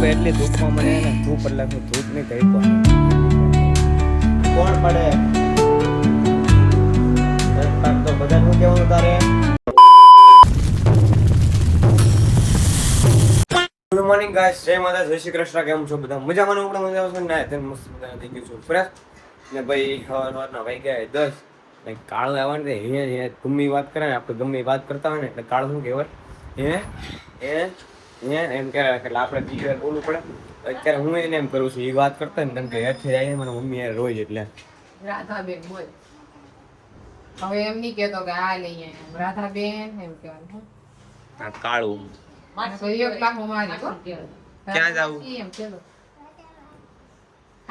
એટલી ધૂપમાં મને એને ધૂપ એટલે હું ધૂપ નહીં કહી કોણ પડે તો બધા શું કહેવાનું તારે. ગુડ મોર્નિંગ ગાઈસ, જય માતા, જય શ્રી કૃષ્ણ. કેમ છો બધા? મજામાં? આપણે મજામાં છો ને? તેમ મસ્ત મજાના થઈ ગયું છું ફ્રેશ ને ભાઈ. સવારના વાગ્યા 10 ને કાળું આવવાનું છે. હે ગમે વાત કરે ને, આપણે ગમે વાત કરતા હોય ને એટલે કાળું શું કહેવાય? હે એમ કહેવાય એટલે આપણે બીજી વાર બોલવું પડે. અત્યારે હું એને એમ કરું છું, એ વાત કરતા ને કેમ કે હેઠે જાય મને મમ્મી યાર રોજ એટલે રાધાબેન બોલ. હવે એમ નહીં કહેતો કે આ લઈએ રાધાબેન એમ કહેવાનું. આ કાળું એક લાખ મારી હો. ક્યાં જાવું? એમ કહેતો.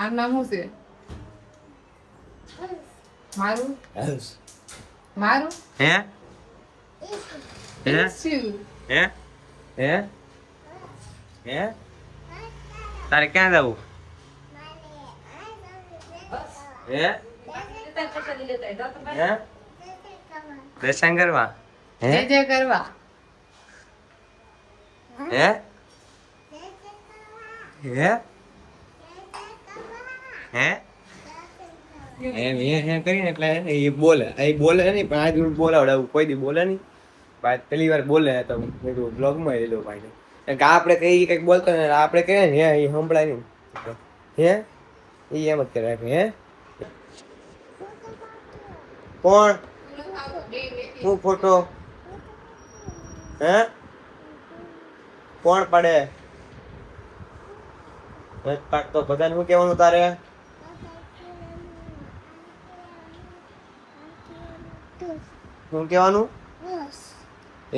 આમ નામ શું છે મારું? મારું હે શું? હે હે હે તારે ક્યાં જવું? હે હે દર્શન કરવા? હે જે કરવા હે હે હે એમ હે કરીને એટલે એ બોલે નહીં, પણ આજ બોલાવડાવું કોઈ દી બોલે નહીં. પેલી વાર બોલે તો બ્લોગમાં લીધો ભાઈ. કારણ કે આપણે કઈ કંઈક બોલતો ને આપણે કહીએ ને હે એ સંભળાય નહીં. હે એ એમ જ કરે. હે કોણ? હું ફોટો? હે કોણ પડે? તો બધાને શું કહેવાનું તારે? શું કહેવાનું?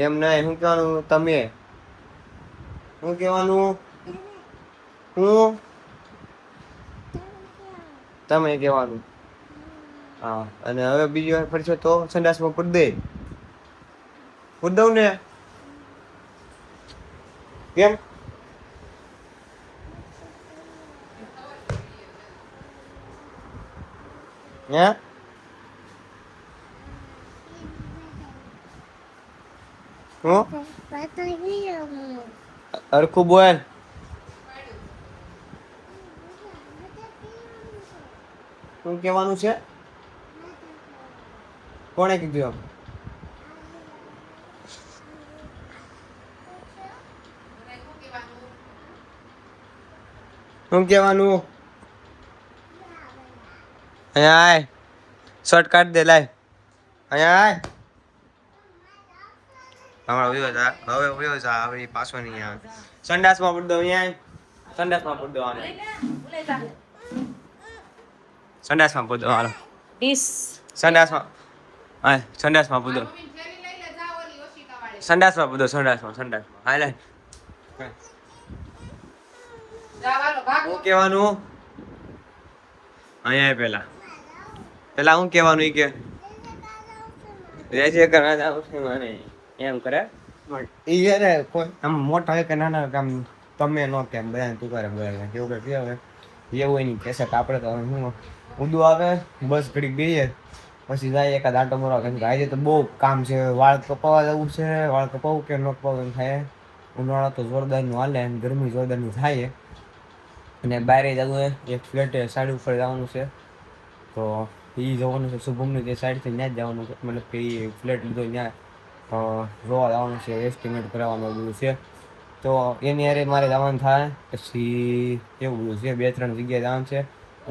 એમ નહીં, શું કહેવાનું? તમે શું કહેવાનું? હું તમે કહેવાનું. હા, અને હવે બીજી વાર ફરશો તો સંડાસમાં પૂરી દે. પૂરી દઉં ને? કેમ? હે હું અરખું બોલ. શું કહેવાનું છે? કોણે કીધું એમ? શું કહેવાનું? અહીંયા આય, શર્ટ કાઢ દે. લાય અહીંયા આય. હવે પાછો નહીં આવે. સંડાસમાં પૂરી દો. અહીંયા સંડાસમાં પૂરી દો. સંડાસમાં પૂરી દો. હાલો સંડાસમાં. હા, સંડાસમાં પૂરી દો. સંડાસમાં પૂરી દો. સંડાસમાં હાલે. શું કહેવાનું? અહીંયા પેલા શું કહેવાનું? એ કે જય કરવા જાવ છે મને એમ કરે. એ યાર કોઈ આમ મોટા હોય કે નાના કામ તમે ન કેમ બધા તું કરે બોલે કેવું કે હવે એવું નહીં કહેશે કે આપણે તો શું ઊંધું આવે બસ ઘડીક બેસીએ પછી જાય એકાદ આંટો મારવા. કેમ કે આજે તો બહુ કામ છે. વાળ કપાવવા જવું છે. વાળ કપાવવું કે ન કપાવવું એમ થાય. ઉનાળો તો જોરદારનું હાલે અને ગરમી જોરદારનું થાય. અને બહાર જવું એક ફ્લેટે સાઈડ ઉપર જવાનું છે તો એ જવાનું છે. શુભમની જે સાઈડથી ત્યાં જ જવાનું છે. મતલબ કે એ ફ્લેટ લીધો ત્યાં જોવા જવાનું છે. એસ્ટિમેટ કરાવવાનું બધું છે તો એની હારે મારે જવાનું થાય. પછી એવું બધું છે. 2-3 જગ્યાએ જવાનું છે.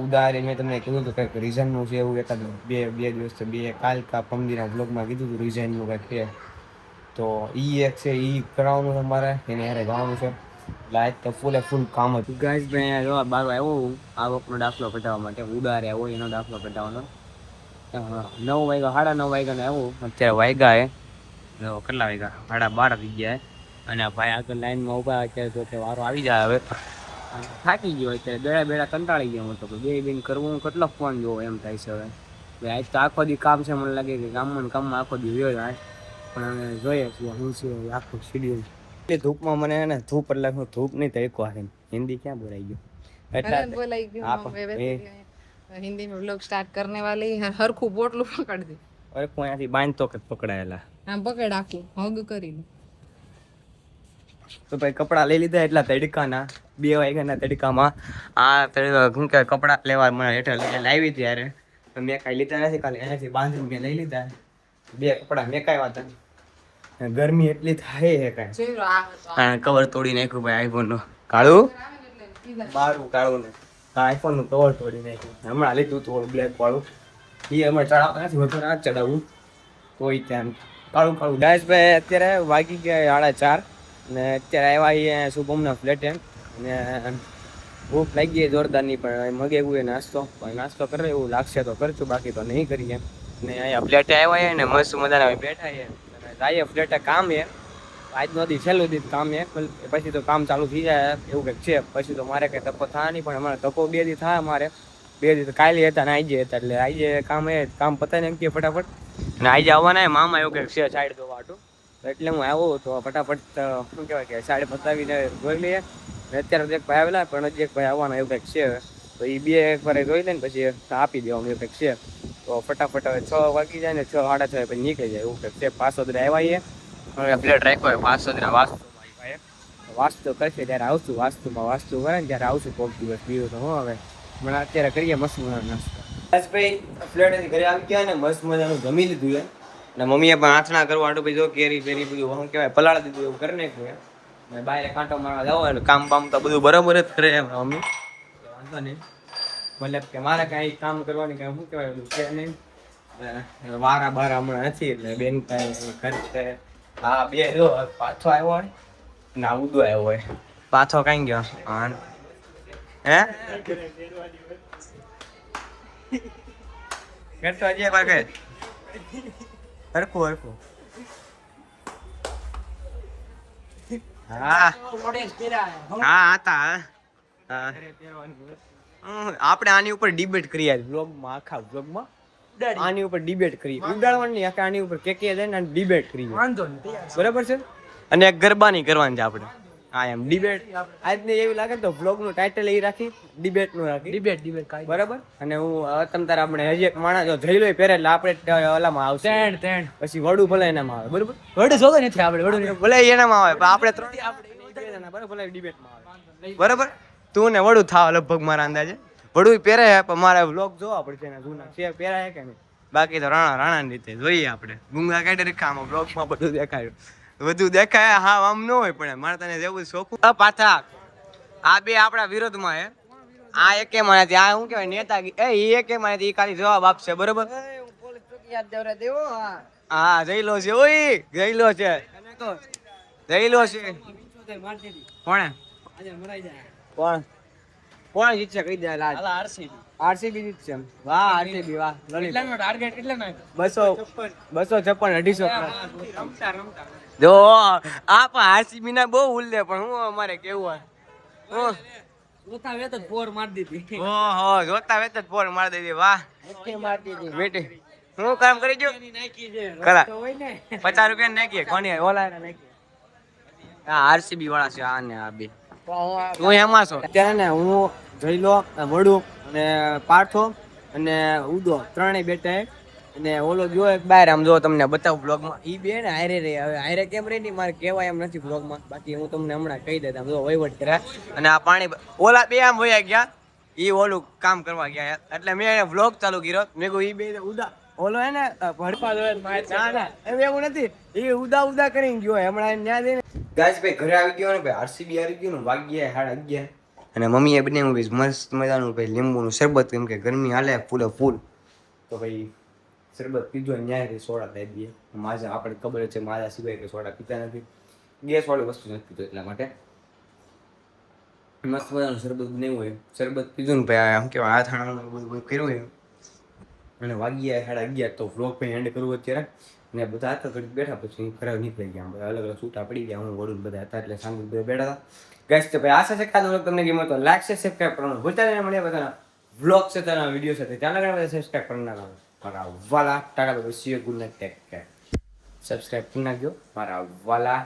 ઉદાહરણ મેં તમને કીધું હતું કંઈક રિઝનનું છે. એવું એકાદ બે દિવસ કાલ કા પમદીના બ્લોગમાં કીધું હતું રિઝનનું કંઈક છે. તો એ એક છે, એ કરાવવાનું છે મારે. એની હારે જવાનું છે. લાઈટ તો ફૂલે ફૂલ કામ હતું. ગાઈસ ભાઈ અહીંયા જોવા બાર આવ્યો આવકનો દાખલો કઢાવવા માટે. ઉદારે આવ્યો એનો દાખલો કઢાવવાનો. 9 વાગ્યા 9:30 વાગ્યાને આવ્યું. અત્યારે વાગ્યા કેટલા વાગ્યા? 12:30 થઈ ગયા. અને ભાઈ આગળ લાઈનમાં ઊભા અત્યારે તો વારો આવી જાય. હવે થાકી ગયો અત્યારે બેડા કંટાળી ગયો. તો બેન કરવું કેટલો ફોન જોવો એમ થાય છે. હવે આજ તો આખો દી કામ છે. મને લાગે કે કામમાં આખો દી રહ્યો જાય. પણ હવે જોઈએ શું છે આખું શેડ્યુલ. એટલી ધૂપમાં મને એને ધૂપ એટલે હું ધૂપ નહીં તરીકો આવે. હિન્દી ક્યાં બોલાઈ ગયું એટલે हिंदी में व्लॉग स्टार्ट करने वाले हैं. हरखू बोटलू पकड़ दे. અરે કોઈ અહીંયાથી બાંધતો કે પકડાયેલા. હા પકડ આખું હગ કરી લે. તો ભાઈ કપડાં લઈ લીધા એટલા તડકાના 2 વાગ્યાના તડકામાં શું કહેવાય કપડાં લેવા મને હેઠળ લાવી ત્યારે તો મેં કાંઈ લીધા નથી ખાલી એનાથી બાંધીને મેં લઈ લીધા 2 કપડાં મેં કાંઈ વાત નથી ગરમી એટલી થાય છે કાંઈ કવર તોડી નાખ્યું ભાઈ આઈફોનનું કાળું મારું કાળું ને આઈફોનનું કવર તોડી નાખ્યું હમણાં લીધું થોડું બ્લેક વાળું એ હમણાં ચડાવતા નથી વધુ ના ચડાવવું તોય ત્યાં કાળું કાળું ડાયસ ભાઈ અત્યારે વાગી ગયા 4:30 ને અત્યારે આવ્યા અહીંયા શુભમના ફ્લેટે અને ભૂખ લાગી ગઈ જોરદારની પણ મગે એવું નાસ્તો કરે એવું લાગશે તો કરશું બાકી તો નહીં કરીએ ને અહીંયા ફ્લેટે આવ્યા ને મસ્ત મજાના બેઠા છે જઈએ ફ્લેટે કામ છે આજનો દી છેલ્લું દી કામ છે પછી તો કામ ચાલુ થઈ જાય એવું કંઈક છે પછી તો મારે કંઈ તકો થાય નહીં પણ અમારે તકો 2 દી થાય અમારે 2 દી તો કાલે હતા ને આજે હતા એટલે આજે કામ પતાવી નાખીએ ફટાફટ અને આજે આવવાના મામા એવું કંઈક છે સાઈડ ધોવા વાટું એટલે હું આવ્યો તો ફટાફટ શું કહેવાય કે સાઈડ પતાવીને જોઈ લઈએ અત્યારે એક ભાઈ આવેલા પણ હજી એક ભાઈ આવવાના એવું કંઈક છે તો એ 2 એકવાર જોઈ લે ને પછી આપી દેવાનું એવું કંઈક છે તો ફટાફટ હવે 6 વાગી જાય ને 6 સાડા 6 પછી નીકળી જાય એવું કંઈક છે પાસોદરા આવ્યા હવે ફ્લેટ રાખ્યો હોય પાસોદરા વાસ્તુ કરશે ત્યારે આવશું વાસ્તુ કરે ને ત્યારે આવશું કોઈક દિવસ બીજું તો હું હવે મને અત્યારે કરીએ મસ્ત મજાનો નાસ્તો બસ ભાઈ ફ્લેટેથી ઘરે આવી ગયા ને મસ્ત મજાનું જમી લીધું છે ને મમ્મીએ પણ આથણા કરવા હાટું ભાઈ જો કેરી પેરી બધું શું કહેવાય પલાળી દીધું એવું કરી નાખ્યું ને બહાર કાંટો મારવા જવાનું કામ બામ તો બધું બરાબર જ કરે મમ્મી વાંધો નહીં મતલબ કે મારે કાંઈ કામ કરવાની કાંઈ શું કહેવાય બધું છે નહીં વારા બારા હમણાં નથી એટલે બેન કાંઈ ખર્ચે હા 2 જો પાછો આવ્યો હોય ના ઉદો આવ્યો હોય પાછો કાંઈ ગયો હે કરતો હજી બાકે હરખું હા હતા આપણે આની ઉપર ડિબેટ કરીએ વ્લોગમાં આખા વ્લોગમાં આની ઉપર ડિબેટ કરીએ ઉડાડવાની આખા આની ઉપર કે દે ને ડિબેટ કરીએ વાંધો નહીં બરાબર છે અને એક ગરબાની કરવાની છે આપણે હા એમ ડિબેટ આજને એવી લાગે તો વ્લોગનું ટાઇટલ એ રાખી ડિબેટનું રાખી ડિબેટ બરાબર અને હું તમ તારે આપણે હજી એક માણસ જો જઈ લો પહેરે એટલે આપણે ઓલામાં આવશે પછી વડું ભલે એનામાં આવે બરાબર વડું જોતો નથી આપણે વડું ભલે એનામાં આવે પણ આપણે 3 બરાબર ભલે ડિબેટમાં આવે બરાબર તું ને વડું થાવ લગભગ મારા અંદાજે વડું પહેરે પણ મારે વ્લોગ જોવા પડશે ને જૂના છે પહેરાય કે નહીં બાકી તો રાણાની રીતે જોઈએ આપણે ગુંગા કાઢે રેખામાં વ્લોગમાં બધું દેખાયું બધું દેખાય હા આમ ન હોય પણ મારે તને જેવું શોખ પાછા આ બે આપણા વિરોધમાં હે આ એકે મારાથી આ શું કહેવાય નેતાગી એકે મારાથી ખાલી જવાબ આપશે બરોબર હા જઈલો છે ઓય જઈલો છે કોણ જીતશે કહી દે આરસીબી જીતશે વાહ આરસીબી વાહ ટાર્ગેટ કેટલા નાખ 256 256 જો આ પણ આરસીબી ના બહુ ઉલ્લે પણ હું અમારે કેવું હોય જોતા વેત જ ફોર મારી દીધી ઓહો જોતા વેત જ ફોર મારી દીધી વાહ ઓકે મારી દીધી બેટી હું કામ કરી જો નાખી છે કલા 50 રૂપિયા નાખીએ કોની ઓલા નાખીએ આ આરસીબી વાળા છે આ ને આ બે તું એમાં છો અત્યારે ને હું જઈ લો વડું અને પાર્થો અને ઉદો ત્રણેય બેઠા અને ઓલો જો એક બહાર આમ જો તમને બતાવું બ્લોગમાં ઈ બે ને હારે રે હવે હારે કેમ રહી મારે કહેવાય એમ નથી બ્લોગમાં બાકી હું તમને હમણાં કહી દેતા જો વહીવટ કર્યા અને આ પાણી ઓલા બે આમ વયા ગયા ઈ ઓલું કામ કરવા ગયા એટલે મેં એને વ્લોગ ચાલુ કર્યો મેં કહ્યું ઈ બે ઉદા ઓલો હે ને ભડપા એવું નથી એ ઉદા કરીને ગયો હમણાં ન્યા જઈને ગાઈસ ભાઈ ઘરે આવી ગયો ને ભાઈ આરસીબી આવી ગયું ને વાગ્યા 11:30 અને મમ્મીએ બનાવ્યું ભાઈ મસ્ત મજાનું ભાઈ લીંબુનું શરબત કેમ કે ગરમી હાલે ફૂલ તો ભાઈ શરબત પીધો ન્યાય સોડા દઈ દઈએ માજા આપણે ખબર છે માજા સિવાય કે સોડા પીતા નથી ગેસ વાળી વસ્તુ નથી પીતો એટલા માટે મસ્ત મજાનું શરબત બનાવ્યું હોય શરબત પીધું ને ભાઈ આમ કેવાય હાથાણાનું બધું કર્યું હોય અને વાગ્યા 11:30 તો વ્લોગ પણ એન્ડ કરવું અત્યારે ને બધા હતા ઘડી બેઠા પછી ખરાબ નીકળી ગયા બધા અલગ અલગ છૂટા પડી ગયા હું વડું બધા હતા એટલે સાંજે બધા બેઠા હતા ગાઈસ તો ભાઈ આશા છે કે આ તમને ગમ્યો તો લાઈક છે સબસ્ક્રાઇબ કરવાનું ભૂલતા નહીં મળ્યા બધાના વ્લોગ છે તેના વિડીયો છે ચેનલ ને બધા સબસ્ક્રાઇબ કરી નાખો મારા વાલા Tata bye see you good night take care subscribe કરી નાખજો મારા વાલા